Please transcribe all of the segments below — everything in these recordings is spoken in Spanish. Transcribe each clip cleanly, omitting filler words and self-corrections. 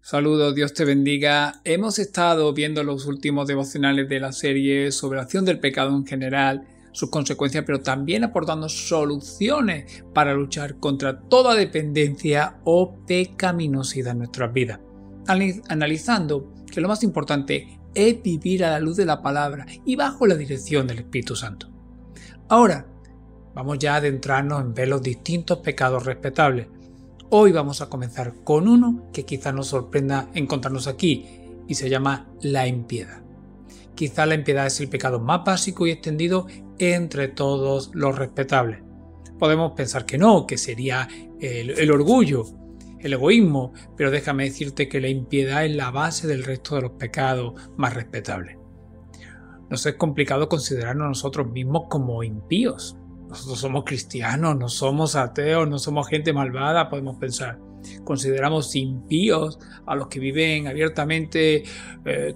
Saludos, Dios te bendiga. Hemos estado viendo los últimos devocionales de la serie sobre la acción del pecado en general, sus consecuencias, pero también aportando soluciones para luchar contra toda dependencia o pecaminosidad en nuestras vidas. Analizando que lo más importante es vivir a la luz de la palabra y bajo la dirección del Espíritu Santo. Ahora, vamos ya a adentrarnos en ver los distintos pecados respetables. Hoy vamos a comenzar con uno que quizás nos sorprenda encontrarnos aquí y se llama la impiedad. Quizás la impiedad es el pecado más básico y extendido entre todos los respetables. Podemos pensar que no, que sería el orgullo, el egoísmo, pero déjame decirte que la impiedad es la base del resto de los pecados más respetables. Nos es complicado considerarnos nosotros mismos como impíos. Nosotros somos cristianos, no somos ateos, no somos gente malvada, podemos pensar. Consideramos impíos a los que viven abiertamente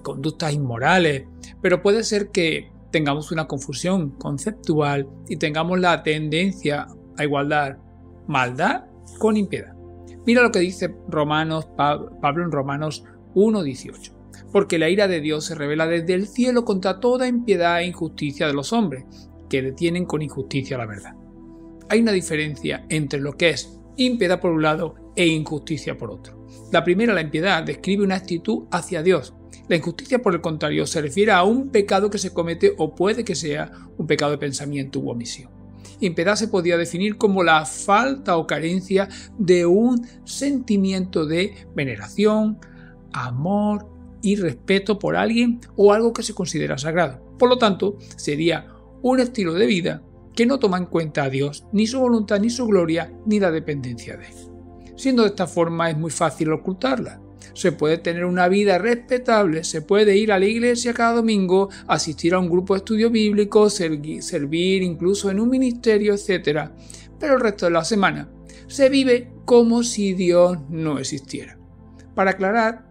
conductas inmorales, pero puede ser que tengamos una confusión conceptual y tengamos la tendencia a igualar maldad con impiedad. Mira lo que dice Pablo en Romanos 1:18. Porque la ira de Dios se revela desde el cielo contra toda impiedad e injusticia de los hombres, que detienen con injusticia la verdad. Hay una diferencia entre lo que es impiedad por un lado e injusticia por otro. La primera, la impiedad, describe una actitud hacia Dios. La injusticia, por el contrario, se refiere a un pecado que se comete o puede que sea un pecado de pensamiento u omisión. Impiedad se podría definir como la falta o carencia de un sentimiento de veneración, amor y respeto por alguien o algo que se considera sagrado. Por lo tanto, sería un estilo de vida que no toma en cuenta a Dios, ni su voluntad, ni su gloria, ni la dependencia de Él. Siendo de esta forma es muy fácil ocultarla. Se puede tener una vida respetable, se puede ir a la iglesia cada domingo, asistir a un grupo de estudio bíblico, servir incluso en un ministerio, etc. Pero el resto de la semana se vive como si Dios no existiera. Para aclarar,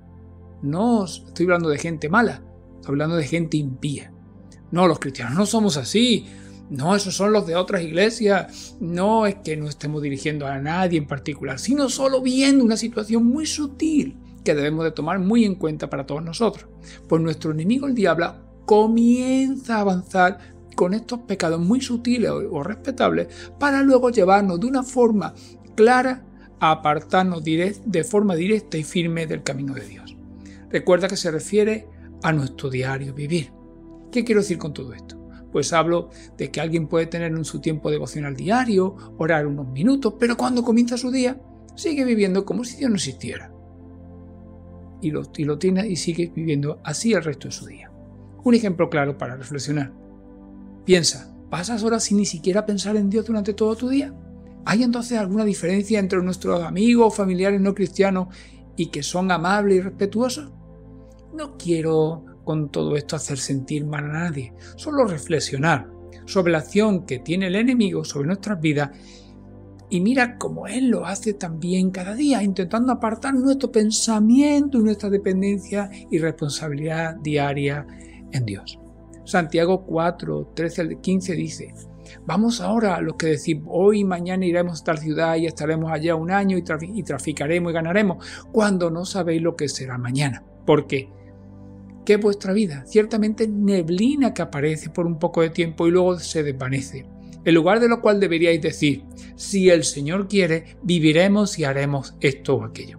no estoy hablando de gente mala, estoy hablando de gente impía. No, los cristianos no somos así. No, esos son los de otras iglesias. No es que no estemos dirigiendo a nadie en particular, sino solo viendo una situación muy sutil que debemos de tomar muy en cuenta para todos nosotros. Pues nuestro enemigo, el diablo, comienza a avanzar con estos pecados muy sutiles o respetables para luego llevarnos de una forma clara a apartarnos de forma directa y firme del camino de Dios. Recuerda que se refiere a nuestro diario vivir. ¿Qué quiero decir con todo esto? Pues hablo de que alguien puede tener en su tiempo devocional diario, orar unos minutos, pero cuando comienza su día, sigue viviendo como si Dios no existiera. Y lo tiene y sigue viviendo así el resto de su día. Un ejemplo claro para reflexionar. Piensa, ¿pasas horas sin ni siquiera pensar en Dios durante todo tu día? ¿Hay entonces alguna diferencia entre nuestros amigos o familiares no cristianos y que son amables y respetuosos? No quiero con todo esto hacer sentir mal a nadie, solo reflexionar sobre la acción que tiene el enemigo sobre nuestras vidas y mira cómo él lo hace también cada día, intentando apartar nuestro pensamiento y nuestra dependencia y responsabilidad diaria en Dios. Santiago 4, 13 al 15 dice: vamos ahora a los que decís, hoy y mañana iremos a tal ciudad y estaremos allá un año y traficaremos y ganaremos, cuando no sabéis lo que será mañana. ¿Por qué? ¿Qué es vuestra vida? Ciertamente neblina que aparece por un poco de tiempo y luego se desvanece. En lugar de lo cual deberíais decir, si el Señor quiere, viviremos y haremos esto o aquello.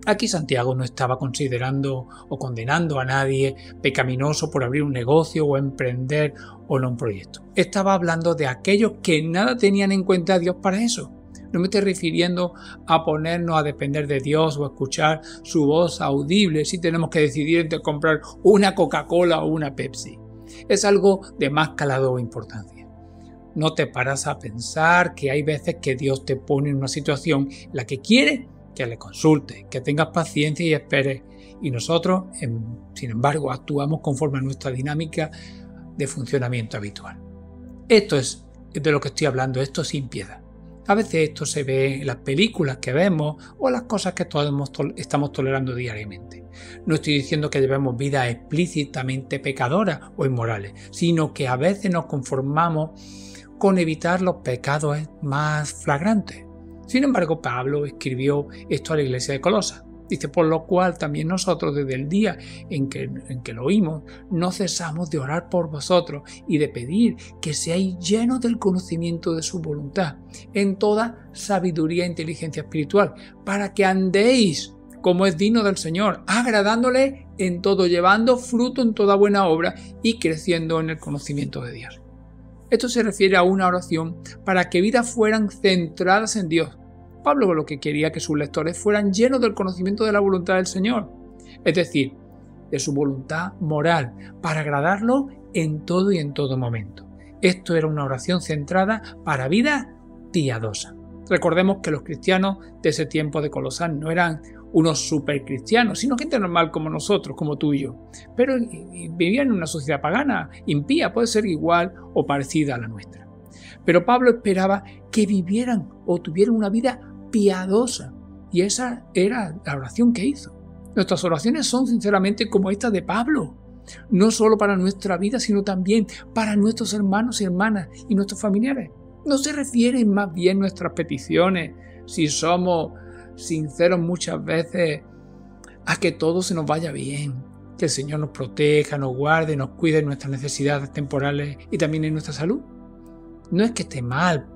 Aquí Santiago no estaba considerando o condenando a nadie pecaminoso por abrir un negocio o emprender o no un proyecto. Estaba hablando de aquellos que nada tenían en cuenta a Dios para eso. No me estoy refiriendo a ponernos a depender de Dios o a escuchar su voz audible si tenemos que decidir entre comprar una Coca-Cola o una Pepsi. Es algo de más calado o importancia. No te paras a pensar que hay veces que Dios te pone en una situación en la que quiere que le consultes, que tengas paciencia y esperes. Y nosotros, sin embargo, actuamos conforme a nuestra dinámica de funcionamiento habitual. Esto es de lo que estoy hablando, esto es impiedad. A veces esto se ve en las películas que vemos o en las cosas que todos estamos tolerando diariamente. No estoy diciendo que llevemos vidas explícitamente pecadoras o inmorales, sino que a veces nos conformamos con evitar los pecados más flagrantes. Sin embargo, Pablo escribió esto a la iglesia de Colosas. Dice, por lo cual también nosotros desde el día en que lo oímos, no cesamos de orar por vosotros y de pedir que seáis llenos del conocimiento de su voluntad, en toda sabiduría e inteligencia espiritual, para que andéis como es digno del Señor, agradándole en todo, llevando fruto en toda buena obra y creciendo en el conocimiento de Dios. Esto se refiere a una oración para que vidas fueran centradas en Dios. Pablo lo que quería que sus lectores fueran llenos del conocimiento de la voluntad del Señor, es decir, de su voluntad moral, para agradarlo en todo y en todo momento. Esto era una oración centrada para vidas piadosas. Recordemos que los cristianos de ese tiempo de Colosal no eran unos supercristianos, sino gente normal como nosotros, como tú y yo, pero vivían en una sociedad pagana, impía, puede ser igual o parecida a la nuestra. Pero Pablo esperaba que vivieran o tuvieran una vida piadosa, y esa era la oración que hizo. Nuestras oraciones son sinceramente como esta de Pablo, no solo para nuestra vida, sino también para nuestros hermanos y hermanas y nuestros familiares. No se refieren más bien nuestras peticiones, si somos sinceros muchas veces, a que todo se nos vaya bien, que el Señor nos proteja, nos guarde, nos cuide en nuestras necesidades temporales y también en nuestra salud. No es que esté mal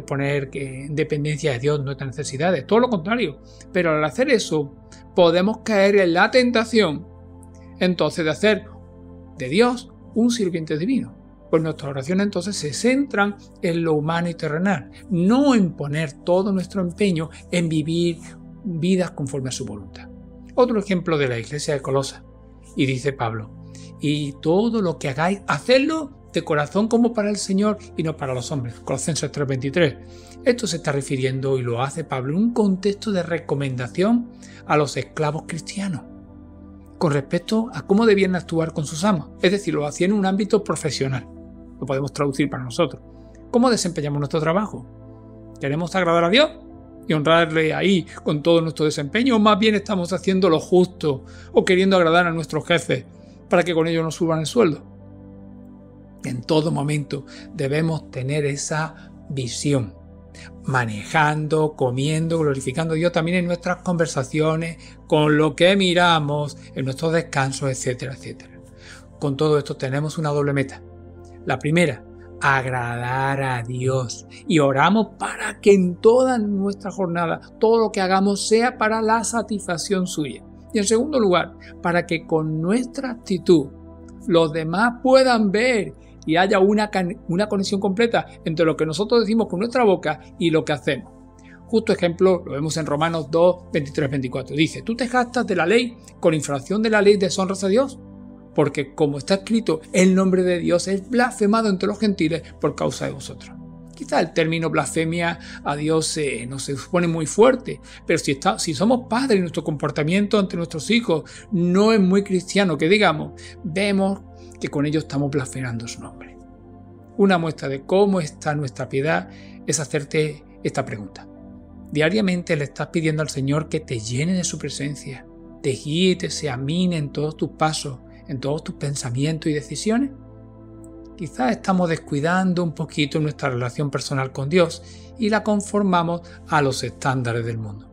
poner en dependencia de Dios nuestras necesidades, todo lo contrario, pero al hacer eso podemos caer en la tentación entonces de hacer de Dios un sirviente divino. Pues nuestras oraciones entonces se centran en lo humano y terrenal, no en poner todo nuestro empeño en vivir vidas conforme a su voluntad. Otro ejemplo de la iglesia de Colosas, y dice Pablo, y todo lo que hagáis, hacedlo de corazón como para el Señor y no para los hombres. Colosenses 3:23. Esto se está refiriendo, y lo hace Pablo, en un contexto de recomendación a los esclavos cristianos con respecto a cómo debían actuar con sus amos. Es decir, lo hacía en un ámbito profesional. Lo podemos traducir para nosotros. ¿Cómo desempeñamos nuestro trabajo? ¿Queremos agradar a Dios y honrarle ahí con todo nuestro desempeño? ¿O más bien estamos haciendo lo justo o queriendo agradar a nuestros jefes para que con ello nos suban el sueldo? En todo momento debemos tener esa visión, manejando, comiendo, glorificando a Dios también en nuestras conversaciones, con lo que miramos, en nuestros descansos, etcétera, etcétera. Con todo esto tenemos una doble meta. La primera, agradar a Dios, y oramos para que en toda nuestra jornada todo lo que hagamos sea para la satisfacción suya. Y en segundo lugar, para que con nuestra actitud los demás puedan ver y haya una conexión completa entre lo que nosotros decimos con nuestra boca y lo que hacemos. Justo ejemplo lo vemos en Romanos 2, 23, 24. Dice, tú te jactas de la ley, con infracción de la ley deshonras a Dios, porque como está escrito, el nombre de Dios es blasfemado entre los gentiles por causa de vosotros. Quizá el término blasfemia a Dios no se supone muy fuerte, pero si somos padres y nuestro comportamiento ante nuestros hijos no es muy cristiano, que digamos, vemos que con ello estamos blasfemando su nombre. Una muestra de cómo está nuestra piedad es hacerte esta pregunta. ¿Diariamente le estás pidiendo al Señor que te llene de su presencia, te guíe y te examine en todos tus pasos, en todos tus pensamientos y decisiones? Quizás estamos descuidando un poquito nuestra relación personal con Dios y la conformamos a los estándares del mundo.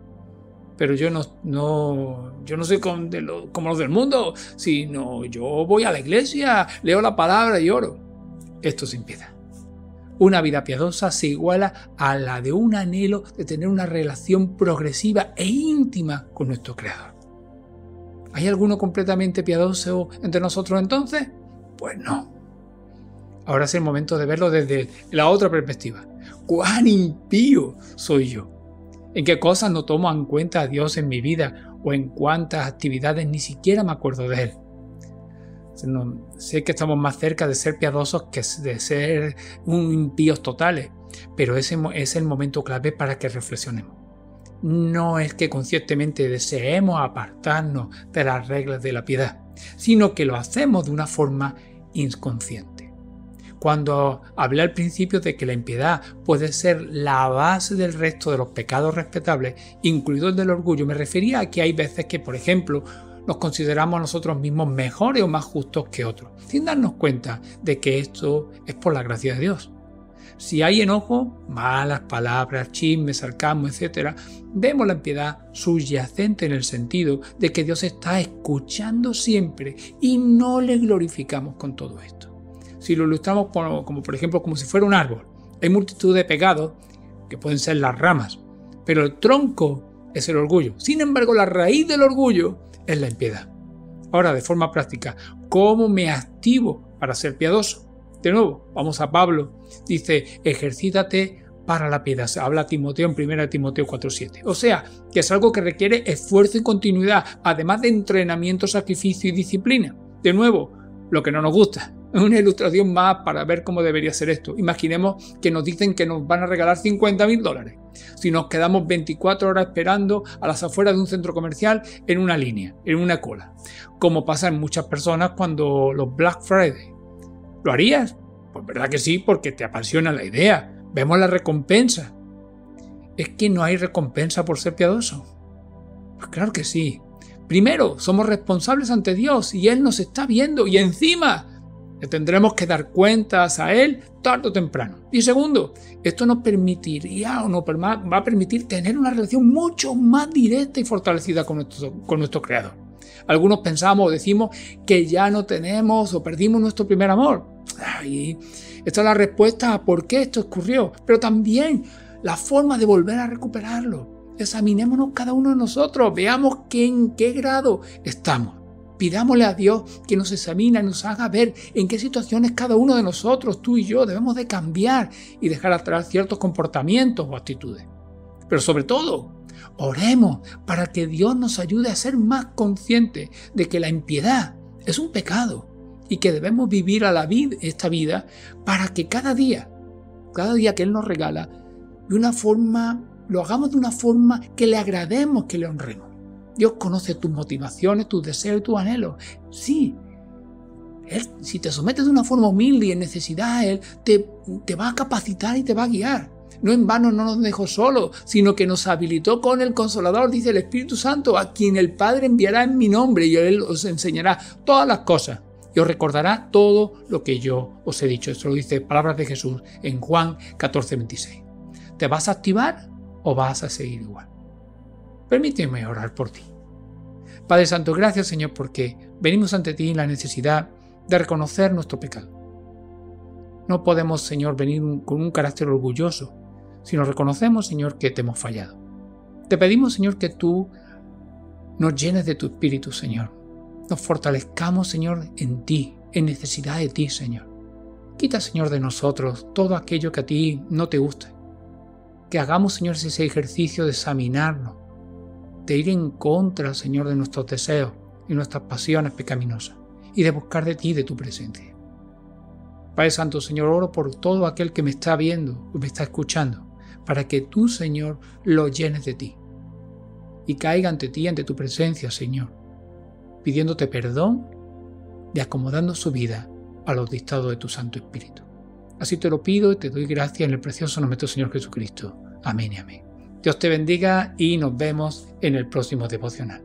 Pero yo no soy como los del mundo, sino yo voy a la iglesia, leo la palabra y oro. Esto sin piedad. Una vida piadosa se iguala a la de un anhelo de tener una relación progresiva e íntima con nuestro Creador. ¿Hay alguno completamente piadoso entre nosotros entonces? Pues no. Ahora es el momento de verlo desde la otra perspectiva. ¿Cuán impío soy yo? ¿En qué cosas no tomo en cuenta a Dios en mi vida? ¿O en cuántas actividades ni siquiera me acuerdo de Él? Sé que estamos más cerca de ser piadosos que de ser impíos totales, pero ese es el momento clave para que reflexionemos. No es que conscientemente deseemos apartarnos de las reglas de la piedad, sino que lo hacemos de una forma inconsciente. Cuando hablé al principio de que la impiedad puede ser la base del resto de los pecados respetables, incluido el del orgullo, me refería a que hay veces que, por ejemplo, nos consideramos a nosotros mismos mejores o más justos que otros, sin darnos cuenta de que esto es por la gracia de Dios. Si hay enojo, malas palabras, chismes, sarcasmo, etc., vemos la impiedad subyacente en el sentido de que Dios está escuchando siempre y no le glorificamos con todo esto. Si lo ilustramos como por ejemplo como si fuera un árbol, hay multitud de pecados que pueden ser las ramas, pero el tronco es el orgullo. Sin embargo, la raíz del orgullo es la impiedad. Ahora, de forma práctica, ¿cómo me activo para ser piadoso? De nuevo, vamos a Pablo. Dice, ejercítate para la piedad. Habla Timoteo en 1 Timoteo 4:7. O sea, que es algo que requiere esfuerzo y continuidad, además de entrenamiento, sacrificio y disciplina. De nuevo, lo que no nos gusta. Es una ilustración más para ver cómo debería ser esto. Imaginemos que nos dicen que nos van a regalar $50.000. Si nos quedamos 24 horas esperando a las afueras de un centro comercial en una línea, en una cola. Como pasa en muchas personas cuando los Black Friday. ¿Lo harías? Pues verdad que sí, porque te apasiona la idea. Vemos la recompensa. ¿Es que no hay recompensa por ser piadoso? Pues claro que sí. Primero, somos responsables ante Dios y Él nos está viendo y encima le tendremos que dar cuentas a Él tarde o temprano. Y segundo, esto nos permitiría o nos va a permitir tener una relación mucho más directa y fortalecida con nuestro Creador. Algunos pensamos o decimos que ya no tenemos o perdimos nuestro primer amor. Y esta es la respuesta a por qué esto ocurrió, pero también la forma de volver a recuperarlo. Examinémonos cada uno de nosotros, veamos en qué grado estamos. Pidámosle a Dios que nos examine y nos haga ver en qué situaciones cada uno de nosotros, tú y yo, debemos de cambiar y dejar atrás ciertos comportamientos o actitudes. Pero sobre todo, oremos para que Dios nos ayude a ser más conscientes de que la impiedad es un pecado y que debemos vivir esta vida para que cada día que Él nos regala, lo hagamos de una forma que le agrademos, que le honremos. Dios conoce tus motivaciones, tus deseos y tus anhelos. Sí, Él, si te sometes de una forma humilde y en necesidad, Él te va a capacitar y te va a guiar. No en vano no nos dejó solos, sino que nos habilitó con el Consolador, dice el Espíritu Santo, a quien el Padre enviará en mi nombre y Él os enseñará todas las cosas y os recordará todo lo que yo os he dicho. Esto lo dice palabras de Jesús en Juan 14:26. ¿Te vas a activar o vas a seguir igual? Permíteme orar por ti. Padre Santo, gracias Señor porque venimos ante ti en la necesidad de reconocer nuestro pecado. No podemos, Señor, venir con un carácter orgulloso, sino reconocemos, Señor, que te hemos fallado. Te pedimos, Señor, que tú nos llenes de tu Espíritu, Señor. Nos fortalezcamos, Señor, en ti, en necesidad de ti, Señor. Quita, Señor, de nosotros todo aquello que a ti no te gusta. Que hagamos, Señor, ese ejercicio de examinarnos, de ir en contra, Señor, de nuestros deseos y nuestras pasiones pecaminosas y de buscar de ti, de tu presencia. Padre Santo, Señor, oro por todo aquel que me está viendo o me está escuchando, para que tú, Señor, lo llenes de ti y caiga ante ti, ante tu presencia, Señor, pidiéndote perdón y acomodando su vida a los dictados de tu Santo Espíritu. Así te lo pido y te doy gracias en el precioso nombre de nuestro Señor Jesucristo. Amén y amén. Dios te bendiga y nos vemos en el próximo devocional.